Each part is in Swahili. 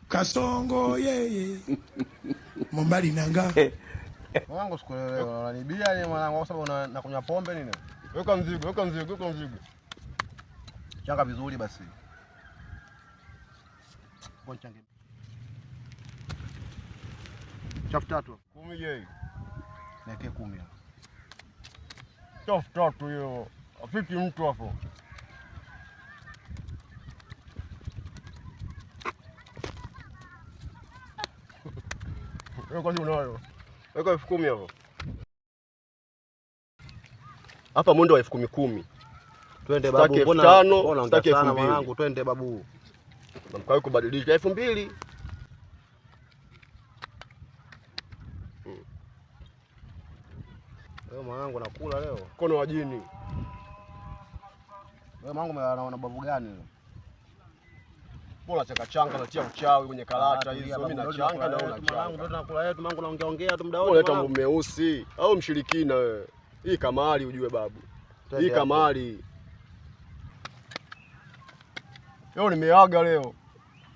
Kasongo yeye. Mombali nanga. Mwanangu sikuelewa. Unanibia ni mwanangu kwa sababu unakunywa pombe nini? Weka mzigo, weka mzigo, weka mzigo. Changa vizuri basi. Kwa change. Chafu tatu. 10 yeye. Niweke 10 hapo. Chafu tatu hiyo. Afiki mtu hapo. Wewe kwanza unayo. Weka 10,000 hapo. Hapa mwendo wa 10,000. Twende babu, mbona unataka sana mwanangu, twende babu. Namkao kubadilisha 2,000. Leo mwanangu nakula leo. Mkono wa jini. Wewe mwanangu una babu gani leo? Bora changa natia uchawi kwenye karata hizo. Mimi nachanga na una changa. Mwanangu ndio nakula yetu, mwanangu naongea tu muda wote. Unaleta mambo meusi au mshirikina wewe? Hii kamari ujue babu. Hii kamari. Leo nimeaga leo.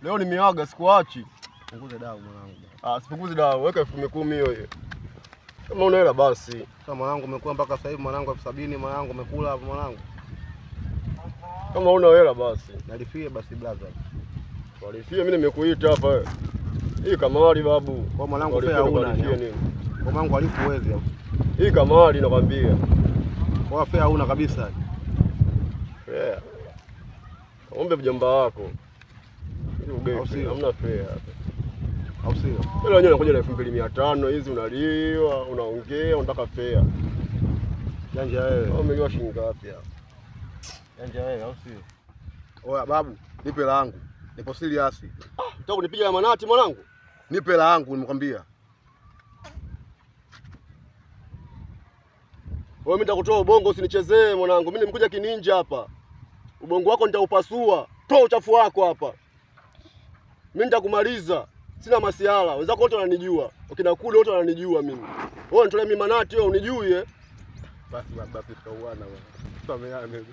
Leo nimeaga sikuachi. Punguze dawa mwanangu. Sipunguze dawa, weka 10,000 hiyo. Kama una hela basi. Kama mwanangu umekuwa mpaka sasa hivi mwanangu 70,000 mwanangu umekula hapo mwanangu. Kama una hela basi. Nalifie basi brother. Walifie mimi nimekuita hapa wewe. Hii kamari babu. Kwa mwanangu fea huna nini? Kwa mwanangu alifuwezi hapo. Hii kamari nakwambia. Kwa fea huna kabisa. Fea. Ombe mjomba wako. Hiyo ugei hamna fea hapa. Au sio? Leo wenyewe unakuja na 2,500 hizi unaliwa, unaongea, unataka fea. Janja wewe. Umeliwa shilingi ngapi hapa? Janja wewe au sio? Oya babu, nipe langu. Nipo serious. Unataka kunipiga ya manati mwanangu? Nipe langu nimekwambia. Wewe mimi nitakutoa ubongo usinichezee mwanangu. Mimi nimekuja kininja hapa. Ubongo wako nitaupasua. Toa uchafu wako hapa. Mimi nitakumaliza. Sina masiala. Wenzako wote wananijua. Wakina kule wote wananijua mimi. Wewe unatolea mimi manati wewe unijui eh? Basi tukauana wewe. Tumeane.